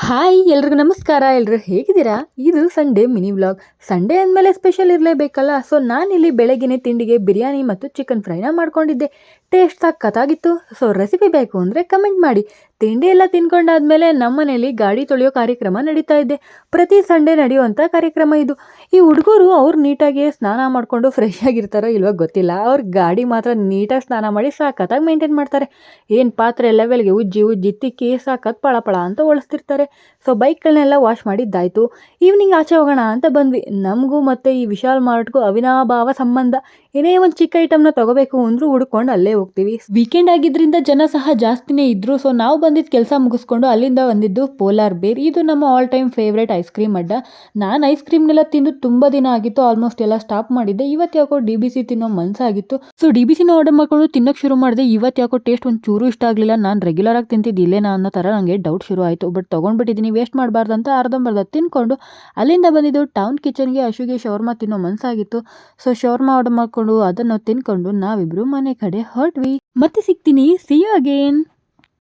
Hi ಎಲ್ರಿಗೂ ನಮಸ್ಕಾರ. ಎಲ್ಲರೂ ಹೇಗಿದ್ದೀರಾ? ಇದು ಸಂಡೇ ಮಿನಿ ವ್ಲಾಗ್. ಸಂಡೇ ಅಂದಮೇಲೆ ಸ್ಪೆಷಲ್ ಇರಲೇಬೇಕಲ್ಲ. ಸೊ ನಾನಿಲ್ಲಿ ಬೆಳಗ್ಗೆನೇ ತಿಂಡಿಗೆ ಬಿರಿಯಾನಿ ಮತ್ತು ಚಿಕನ್ ಫ್ರೈನ ಮಾಡ್ಕೊಂಡಿದ್ದೆ. ಟೇಸ್ಟ್ ಸಖತ್ತಾಗಿತ್ತು. ಸೊ ರೆಸಿಪಿ ಬೇಕು ಅಂದರೆ ಕಮೆಂಟ್ ಮಾಡಿ. ತಿಂಡಿ ಎಲ್ಲ ತಿನ್ಕೊಂಡಾದ್ಮೇಲೆ ನಮ್ಮನೇಲಿ ಗಾಡಿ ತೊಳೆಯೋ ಕಾರ್ಯಕ್ರಮ ನಡೀತಾ ಇದೆ. ಪ್ರತಿ ಸಂಡೇ ನಡೆಯುವಂಥ ಕಾರ್ಯಕ್ರಮ ಇದು. ಈ ಹುಡುಗರು ಅವ್ರು ನೀಟಾಗಿ ಸ್ನಾನ ಮಾಡಿಕೊಂಡು ಫ್ರೆಶ್ ಆಗಿರ್ತಾರೋ ಇಲ್ವೋ ಗೊತ್ತಿಲ್ಲ. ಅವ್ರ ಗಾಡಿ ಮಾತ್ರ ನೀಟಾಗಿ ಸ್ನಾನ ಮಾಡಿ ಸಖತ್ತಾಗಿ ಮೇಂಟೈನ್ ಮಾಡ್ತಾರೆ. ಏನು ಪಾತ್ರೆ ಲೆವೆಲ್ಗೆ ಉಜ್ಜಿ ಉಜ್ಜಿ ತಿಕ್ಕಿ ಸಖತ್ ಪಳಪಳ ಅಂತ ಒಳಿಸ್ತಿರ್ತಾರೆ. ಸೊ ಬೈಕ್ಗಳನ್ನೆಲ್ಲ ವಾಶ್ ಮಾಡಿದ್ದಾಯಿತು. ಈವ್ನಿಂಗ್ ಆಚೆ ಹೋಗೋಣ ಅಂತ ಬಂದ್ವಿ. ನಮಗೂ ಮತ್ತು ಈ ವಿಶಾಲ್ ಮಾರ್ಟ್ಗೂ ಅವಿನಾಭಾವ ಸಂಬಂಧ. ಏನೇ ಒಂದು ಚಿಕ್ಕ ಐಟಮ್ನ ತೊಗೋಬೇಕು ಅಂದರೂ ಹುಡ್ಕೊಂಡು ಅಲ್ಲೇ ಹೋಗ್ತೀವಿ. ವೀಕೆಂಡ್ ಆಗಿದ್ದರಿಂದ ಜನ ಸಹ ಜಾಸ್ತಿನೇ ಇದ್ದರು. ಸೊ ನಾವು ಬಂದಿದ್ದು ಕೆಲಸ ಮುಗಿಸ್ಕೊಂಡು ಅಲ್ಲಿಂದ ಬಂದಿದ್ದು ಪೋಲಾರ್ ಬೇರ್. ಇದು ನಮ್ಮ all time favourite ice cream ಅಡ್ಡ. ನಾನು ಐಸ್ ಕ್ರೀಮ್ನೆಲ್ಲ ತಿಂದು ತುಂಬ ದಿನ ಆಗಿತ್ತು. ಆಲ್ಮೋಸ್ಟ್ ಎಲ್ಲ ಸ್ಟಾಪ್ ಮಾಡಿದ್ದೆ. ಇವತ್ತು ಯಾಕೋ DBC ತಿನ್ನೋ ಮನಸ್ಸಾಗಿತ್ತು. ಸೊ DBCನ ಆರ್ಡರ್ ಮಾಡ್ಕೊಂಡು ತಿನ್ನೋಕ್ಕೆ ಶುರು ಮಾಡಿದೆ. ಇವತ್ತು ಯಾಕೋ ಟೇಸ್ಟ್ ಒಂದು ಚೂರು ಇಷ್ಟ ಆಗಲಿಲ್ಲ. ನಾನು ರೆಗ್ಯುಲರಾಗಿ ತಿಂತಿದ್ದಿಲ್ಲೇನೋ ಅನ್ನೋ ಥರ ನನಗೆ ಡೌಟ್ ಶುರು ಆಯಿತು. ಬಟ್ ತೊಗೊಂಡ್ಬಿಟ್ಟಿದ್ದೀನಿ, ವೇಸ್ಟ್ ಮಾಡಬಾರ್ದು ಅಂತ ಅರ್ಧಂಬರ್ಧ ತಿನ್ಕೊಂಡು ಅಲ್ಲಿಂದ ಬಂದಿದ್ದು ಟೌನ್ ಕಿಚನ್ಗೆ. ಅಶುಗೆ ಶವರ್ಮಾ ತಿನ್ನೋ ಮನಸ್ಸಾಗಿತ್ತು. ಸೊ ಶವರ್ಮಾ ಆರ್ಡರ್ ಮಾಡ್ಕೊಂಡು ಅದನ್ನು ತಿನ್ಕೊಂಡು ನಾವಿಬ್ರು ಮನೆ ಕಡೆ ಹೊರಟ್ವಿ. ಮತ್ತೆ ಸಿಗ್ತೀನಿ. See you again.